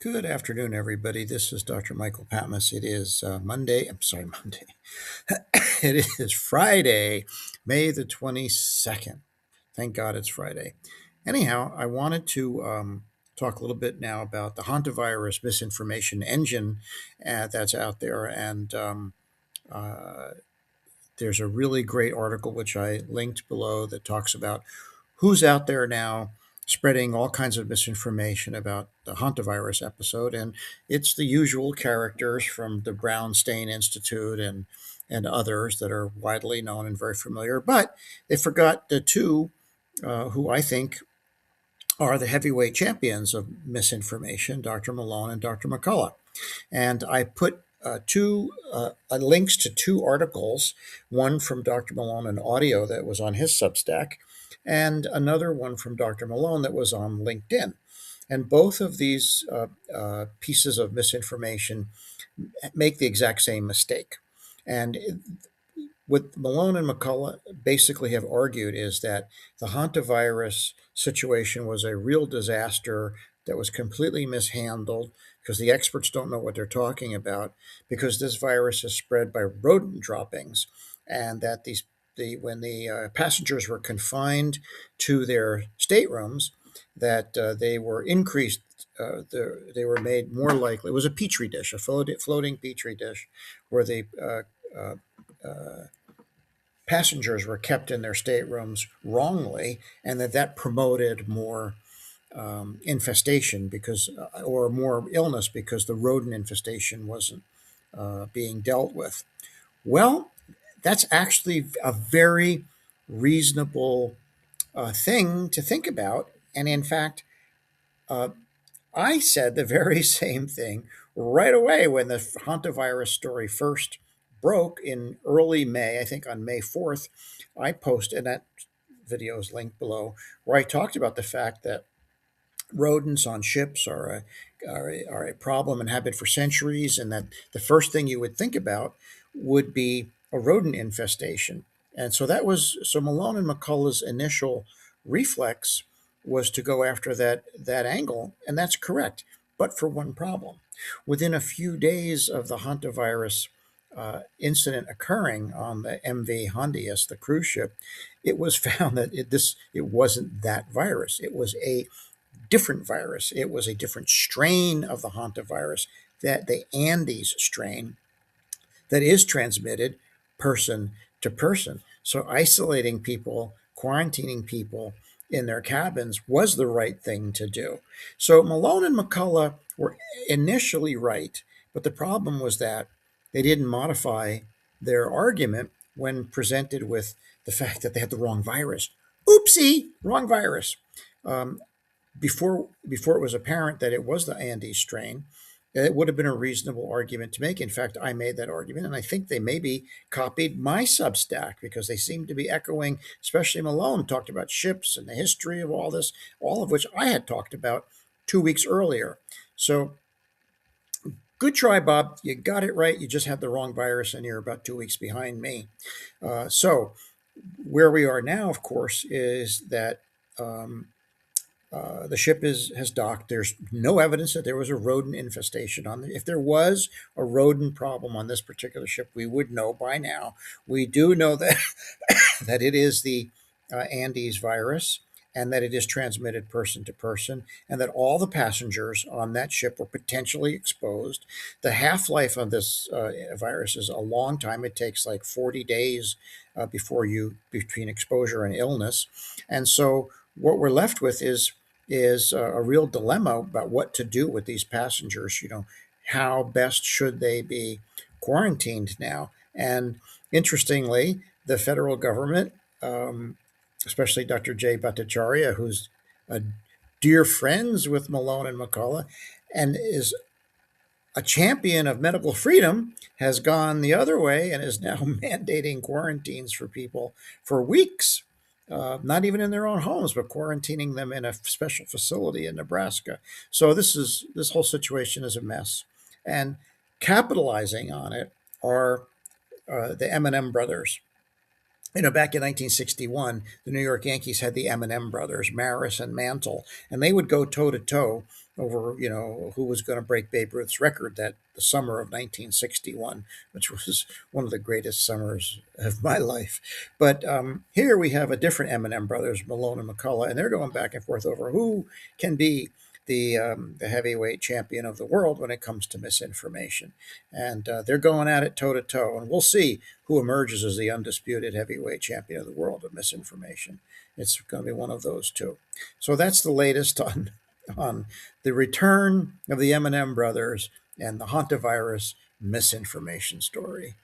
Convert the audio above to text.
Good afternoon, everybody. This is Dr. Michael Patmos. It is Monday. I'm sorry, Monday. It is Friday, May the 22nd. Thank God it's Friday. Anyhow, I wanted to talk a little bit now about the hantavirus misinformation engine that's out there. And uh, there's a really great article which I linked below that talks about who's out there now spreading all kinds of misinformation about the hantavirus episode. And it's the usual characters from the Brownstein Institute and others that are widely known and very familiar. But they forgot the two who I think are the heavyweight champions of misinformation, Dr. Malone and Dr. McCullough. And I put two links to two articles, one from Dr. Malone, an audio that was on his Substack, and another one from Dr. Malone that was on LinkedIn. And both of these pieces of misinformation make the exact same mistake. And what Malone and McCullough basically have argued is that the hantavirus situation was a real disaster that was completely mishandled because the experts don't know what they're talking about, because this virus is spread by rodent droppings, and that when the passengers were confined to their staterooms, that they were increased. They were made more likely. It was a petri dish, a floating petri dish, where the uh, uh, passengers were kept in their staterooms wrongly, and that promoted more infestation or more illness because the rodent infestation wasn't being dealt with. Well, that's actually a very reasonable thing to think about. And in fact, uh, I said the very same thing right away when the hantavirus story first broke in early May. I think on May 4th, I posted, and that video is linked below, where I talked about the fact that rodents on ships are a problem and have been for centuries, and that the first thing you would think about would be a rodent infestation. And so Malone and McCullough's initial reflex was to go after that angle, and that's correct, but for one problem. Within a few days of the hantavirus incident occurring on the MV Hondius, the cruise ship, it was found that it wasn't that virus. It was a different virus. It was a different strain of the hantavirus, that the Andes strain, that is transmitted person to person. So isolating people, quarantining people in their cabins was the right thing to do. So Malone and McCullough were initially right, but the problem was that they didn't modify their argument when presented with the fact that they had the wrong virus. Oopsie, wrong virus. Um, before it was apparent that it was the Andes strain, it would have been a reasonable argument to make. In fact, I made that argument, and I think they maybe copied my Substack because they seem to be echoing, especially Malone talked about ships and the history of all this, all of which I had talked about 2 weeks earlier. So good try, Bob. You got it right. You just had the wrong virus, and you're about 2 weeks behind me. So where we are now, of course, is that um, the ship has docked. There's no evidence that there was a rodent infestation on it. If there was a rodent problem on this particular ship, we would know by now. We do know that that it is the Andes virus, and that it is transmitted person to person, and that all the passengers on that ship were potentially exposed. The half life of this virus is a long time. It takes like 40 days between exposure and illness, and so what we're left with is a real dilemma about what to do with these passengers. How best should they be quarantined now? And interestingly, the federal government, especially Dr. Jay Bhattacharya, who's a dear friends with Malone and McCullough, and is a champion of medical freedom, has gone the other way and is now mandating quarantines for people for weeks, not even in their own homes, but quarantining them in a special facility in Nebraska. So this whole situation is a mess, and capitalizing on it are the M&M brothers. Back in 1961, the New York Yankees had the M&M brothers, Maris and Mantle, and they would go toe to toe over, who was going to break Babe Ruth's record that the summer of 1961, which was one of the greatest summers of my life. But here we have a different M&M brothers, Malone and McCullough, and they're going back and forth over who can be the heavyweight champion of the world when it comes to misinformation, and they're going at it toe to toe, and we'll see who emerges as the undisputed heavyweight champion of the world of misinformation. It's going to be one of those two. So that's the latest on the return of the M&M brothers and the Hanta virus misinformation story.